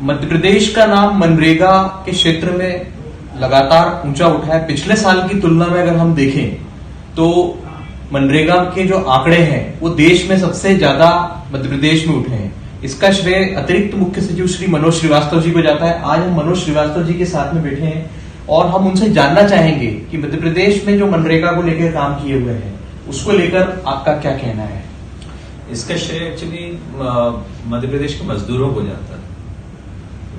मध्य प्रदेश का नाम मनरेगा के क्षेत्र में लगातार ऊंचा उठा है। पिछले साल की तुलना में अगर हम देखें तो मनरेगा के जो आंकड़े हैं वो देश में सबसे ज्यादा मध्य प्रदेश में उठे हैं। इसका श्रेय अतिरिक्त मुख्य सचिव श्री मनोज श्रीवास्तव जी को जाता है। आज हम मनोज श्रीवास्तव जी के साथ में बैठे हैं और हम उनसे जानना चाहेंगे कि मध्य प्रदेश में जो मनरेगा को लेकर काम किए हुए हैं उसको लेकर आपका क्या कहना है। इसका श्रेय एक्चुअली मध्य प्रदेश के मजदूरों को जाता है।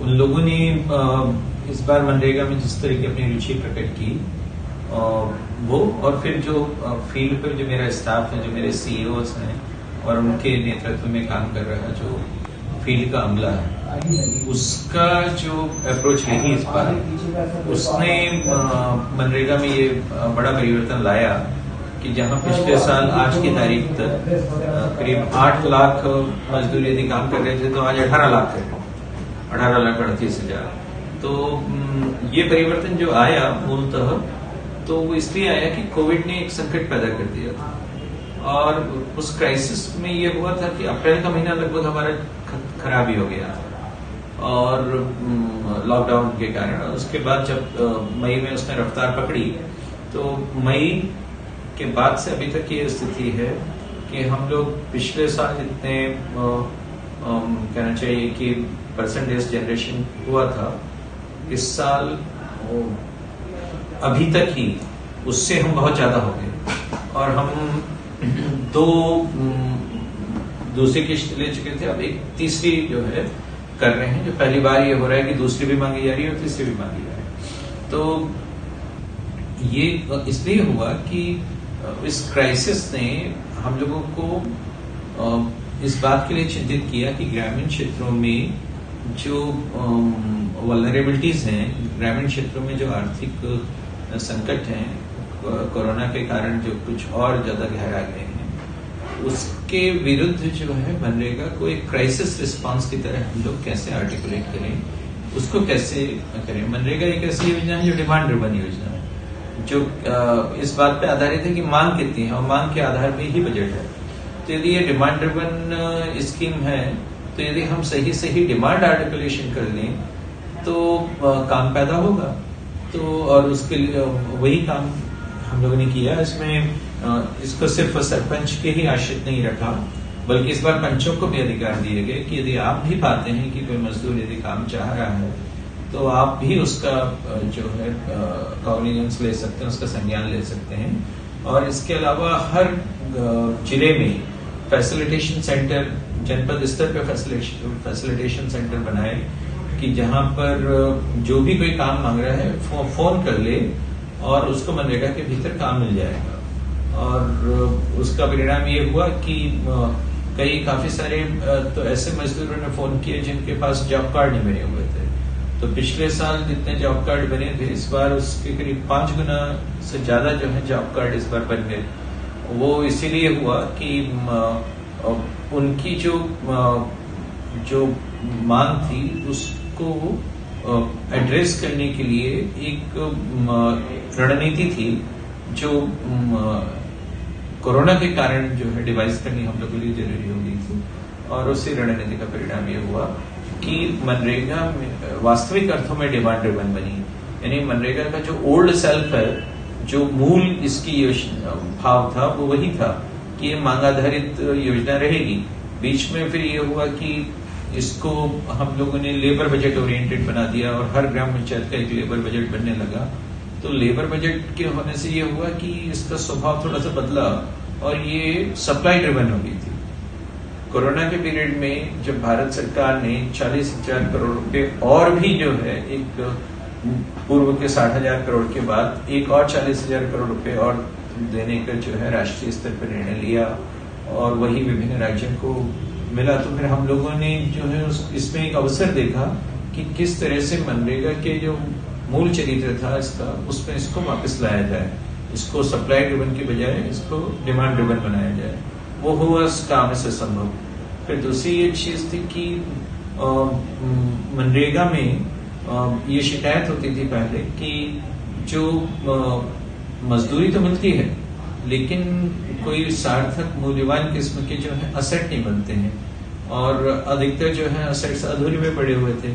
उन लोगों ने इस बार मनरेगा में जिस तरह की अपनी रुचि प्रकट की वो, और फिर जो फील्ड पर जो मेरा स्टाफ है, जो मेरे सीईओज हैं और उनके नेतृत्व में काम कर रहा जो फील्ड का अमला है, उसका जो अप्रोच रही इस बार, उसने मनरेगा में ये बड़ा परिवर्तन लाया कि जहां पिछले साल आज की तारीख तक करीब 8 लाख मजदूर यदि काम कर रहे थे तो आज 18 लाख है, 18,38,000। तो ये परिवर्तन जो आया मूलतः तो वो इसलिए आया कि कोविड ने एक संकट पैदा कर दिया था और उस क्राइसिस में ये हुआ था कि अप्रैल का महीना लगभग हमारा खराब ही हो गया और लॉकडाउन के कारण। उसके बाद जब मई में उसने रफ्तार पकड़ी तो मई के बाद से अभी तक ये स्थिति है कि हम लोग पिछले साल जितने कहना चाहिए कि परसेंटेज जनरेशन हुआ था, इस साल अभी तक ही उससे हम बहुत ज्यादा हो गए और हम दूसरी किश्त ले चुके थे। अब एक तीसरी जो है कर रहे हैं, जो पहली बार ये हो रहा है कि दूसरी भी मांगी जा रही है और तीसरी भी मांगी जा रही है। तो ये इसलिए हुआ कि इस क्राइसिस ने हम लोगों को इस बात के लिए चिंतित किया कि ग्रामीण क्षेत्रों में जो वल्नरेबिलिटीज हैं, ग्रामीण क्षेत्रों में जो आर्थिक संकट हैं कोरोना के कारण जो कुछ और ज्यादा गहरा गए हैं, उसके विरुद्ध जो है मनरेगा को एक क्राइसिस रिस्पांस की तरह हम लोग कैसे आर्टिकुलेट करें, उसको कैसे करें। मनरेगा एक ऐसी योजना है जो डिमांड ड्रिवन योजना है, जो इस बात पे आधारित है कि मांग कितनी है और मांग के आधार पे ही बजट है। तो यदि ये डिमांड ड्रिवन स्कीम है तो यदि हम सही डिमांड आर्टिकुलेशन कर लें तो काम पैदा होगा। तो और उसके लिए वही काम हम लोगों ने किया। इसमें इसको सिर्फ सरपंच के ही आश्रित नहीं रखा, बल्कि इस बार पंचों को भी अधिकार दिए गए कि यदि आप भी पाते हैं कि कोई मजदूर यदि काम चाह रहा है तो आप भी उसका जो है कॉग्निजेंस ले सकते हैं, उसका संज्ञान ले सकते हैं। और इसके अलावा हर जिले में फैसिलिटेशन सेंटर, जनपद स्तर पे फैसिलिटेशन सेंटर बनाए कि जहां पर जो भी कोई काम मांग रहा है फोन कर ले और उसको मनरेगा के भीतर काम मिल जाएगा। और उसका परिणाम ये हुआ कि काफी सारे तो ऐसे मजदूरों ने फोन किए जिनके पास जॉब कार्ड नहीं बने हुए थे। तो पिछले साल जितने जॉब कार्ड बने थे इस बार उसके करीब 5 गुना से ज्यादा जो है जॉब कार्ड इस बार बन गए। वो इसीलिए हुआ कि उनकी जो मांग थी उसको एड्रेस करने के लिए एक रणनीति थी जो कोरोना के कारण जो है डिवाइस करनी हम लोगों के लिए जरूरी हो गई थी। और उसी रणनीति का परिणाम ये हुआ कि मनरेगा वास्तविक अर्थों में डिमांड ड्रिवन बनी। यानी मनरेगा का जो ओल्ड सेल्फ है, जो मूल इसकी भाव था वो वही था कि ये मांग आधारित योजना रहेगी। बीच में फिर ये हुआ कि इसको हम लोगों ने लेबर बजट ओरिएंटेड बना दिया और हर ग्राम पंचायत का एक लेबर बजट बनने लगा। तो लेबर बजट के होने से ये हुआ कि इसका स्वभाव थोड़ा सा बदला और ये सप्लाई ड्रिवन हो गई थी। कोरोना के पीरियड में जब भारत सरकार ने 40,000 करोड़ रुपए और भी जो है एक पूर्व के 60,000 करोड़ के बाद एक और 40,000 करोड़ रुपए और देने का जो है राष्ट्रीय स्तर पर निर्णय लिया और वही विभिन्न राज्यों को मिला, तो फिर हम लोगों ने जो है इसमें एक अवसर देखा कि किस तरह से मनरेगा के जो मूल चरित्र था इसका, उसमें इसको वापस लाया जाए, इसको सप्लाई ड्रिवन की बजाय इसको डिमांड ड्रिवन बनाया जाए। वो हुआ इस काम से संभव। फिर दूसरी एक चीज थी कि मनरेगा में ये शिकायत होती थी पहले कि जो मजदूरी तो मिलती है लेकिन कोई सार्थक मूल्यवान किस्म के जो है असेट नहीं बनते हैं और अधिकतर जो है असेट्स अधूरे में पड़े हुए थे।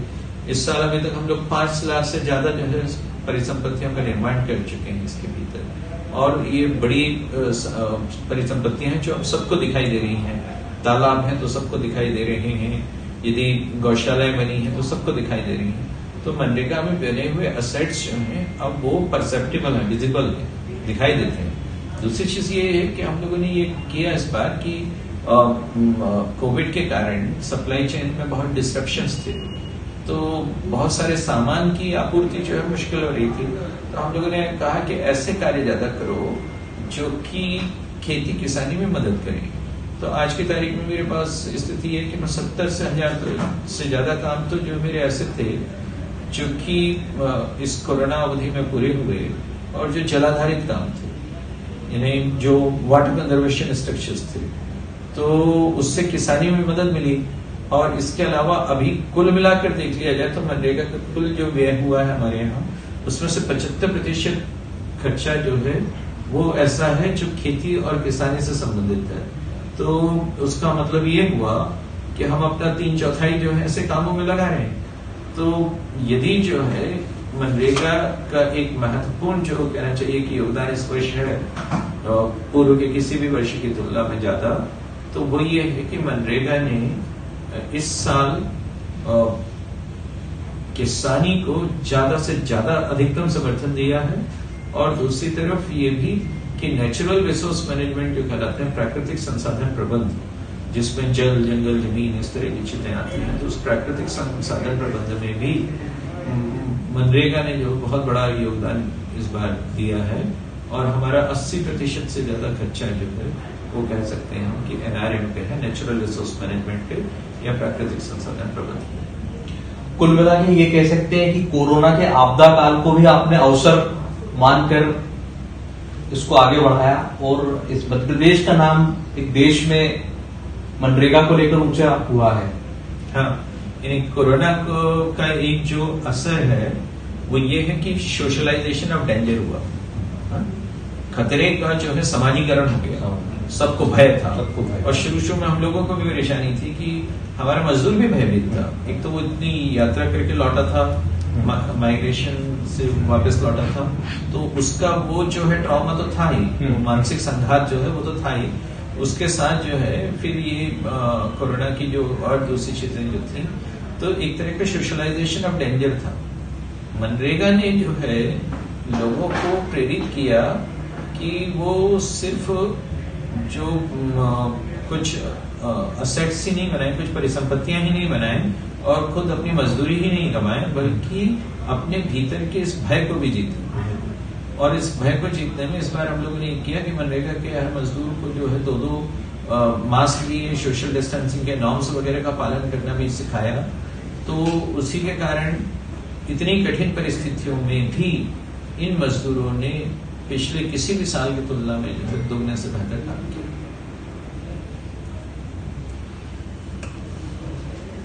इस साल अभी तक हम लोग 5 लाख से ज्यादा जो है परिसंपत्तियों का निर्माण कर चुके हैं इसके भीतर। और ये बड़ी परिसंपत्तियां हैं जो अब सबको दिखाई दे रही हैं। तालाब हैं तो सबको दिखाई दे रहे हैं, यदि गौशालाएं बनी हैं तो सबको दिखाई दे रही हैं। तो मनरेगा में बने हुए असेट्स जो हैं अब वो परसेप्टिबल है, विजिबल है, दिखाई देते हैं। दूसरी चीज ये है कि हम लोगों ने ये किया इस बार कि कोविड के कारण सप्लाई चेन में बहुत डिस्ट्रप्शंस थे, तो बहुत सारे सामान की आपूर्ति जो है मुश्किल हो रही थी। तो हम लोगों ने कहा कि ऐसे कार्य ज्यादा करो जो कि खेती किसानी में मदद करें। तो आज की तारीख में मेरे पास स्थिति है कि मैं 70 से 1000 से ज्यादा काम तो जो मेरे ऐसे थे जो कि इस कोरोना अवधि में पूरे हुए और जो जलाधारित काम थे, यानी जो वाटर कंजर्वेशन स्ट्रक्चर्स थे, तो उससे किसानी में मदद मिली। और इसके अलावा अभी कुल मिलाकर देख लिया जाए तो मनरेगा का कुल जो व्यय हुआ है हमारे यहाँ, उसमें से 75% खर्चा जो है वो ऐसा है जो खेती और किसानी से संबंधित है। तो उसका मतलब ये हुआ कि हम अपना 3/4 जो है ऐसे कामों में लगा रहे हैं। तो यदि जो है मनरेगा का एक महत्वपूर्ण जो कहना चाहिए कि योगदान इस वर्ष है पूर्व के किसी भी वर्ष की तुलना में ज्यादा, तो वो ये है कि मनरेगा ने इस साल किसानी को ज्यादा से ज्यादा अधिकतम समर्थन दिया है। और दूसरी तरफ ये भी कि नेचुरल रिसोर्स मैनेजमेंट जो कहलाते हैं, प्राकृतिक संसाधन प्रबंध, जिसमें जल, जंगल, जमीन इस तरह की चीजें आती हैं, तो उस प्राकृतिक संसाधन प्रबंध में भी मनरेगा ने जो बहुत बड़ा योगदान इस बार दिया है। और हमारा 80% से ज्यादा खर्चा जो है वो कह सकते हैं हम कि NRM पे है, नेचुरल रिसोर्स मैनेजमेंट पे या प्राकृतिक संसाधन प्रबंधन। कुल मिला के ये कह सकते हैं कि कोरोना के आपदा काल को भी आपने अवसर मानकर इसको आगे बढ़ाया और इस मध्य प्रदेश का नाम एक देश में मनरेगा को लेकर ऊंचा हुआ है। हाँ, यानी कोरोना का एक जो असर है वो ये है कि सोशलाइजेशन ऑफ डेंजर हुआ। हाँ? खतरे का जो है समाजीकरण हो गया, सबको भय था। और शुरू में हम लोगों को भी परेशानी थी कि हमारा मजदूर भी भयभीत था। एक तो वो इतनी यात्रा करके लौटा था, माइग्रेशन से वापस लौटा था, तो उसका वो जो है ट्रॉमा तो था ही, मानसिक संघात जो है वो तो था ही। उसके साथ जो है फिर ये कोरोना की जो और दूसरी चीजें जो थी, तो एक तरह का सोशलाइजेशन ऑफ डेंजर था। मनरेगा ने जो है लोगों को प्रेरित किया कि वो सिर्फ जो कुछ असेट्स ही नहीं बनाए, कुछ परिसंपत्तियां ही नहीं बनाए और खुद अपनी मजदूरी ही नहीं कमाए, बल्कि अपने भीतर के इस भय को भी जीते। और इस भय को जीतने में इस बार हम लोगों ने किया कि मनरेगा के हर मजदूर को जो है 2 मास्क लिए, सोशल डिस्टेंसिंग के नॉर्म्स वगैरह का पालन करना भी सिखाया। तो उसी के कारण इतनी कठिन परिस्थितियों में भी इन मजदूरों ने पिछले किसी भी साल की तुलना में जो है दोगुने से बेहतर काम किया।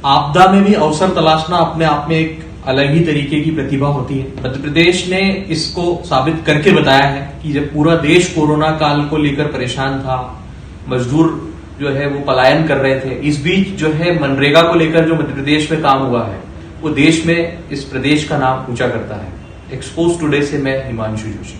आपदा में भी अवसर तलाशना अपने आप में एक अलग ही तरीके की प्रतिभा होती है। मध्य प्रदेश ने इसको साबित करके बताया है कि जब पूरा देश कोरोना काल को लेकर परेशान था, मजदूर जो है वो पलायन कर रहे थे, इस बीच जो है मनरेगा को लेकर जो मध्य प्रदेश में काम हुआ है वो देश में इस प्रदेश का नाम ऊंचा करता है। एक्सपोज टुडे से मैं हिमांशु जोशी।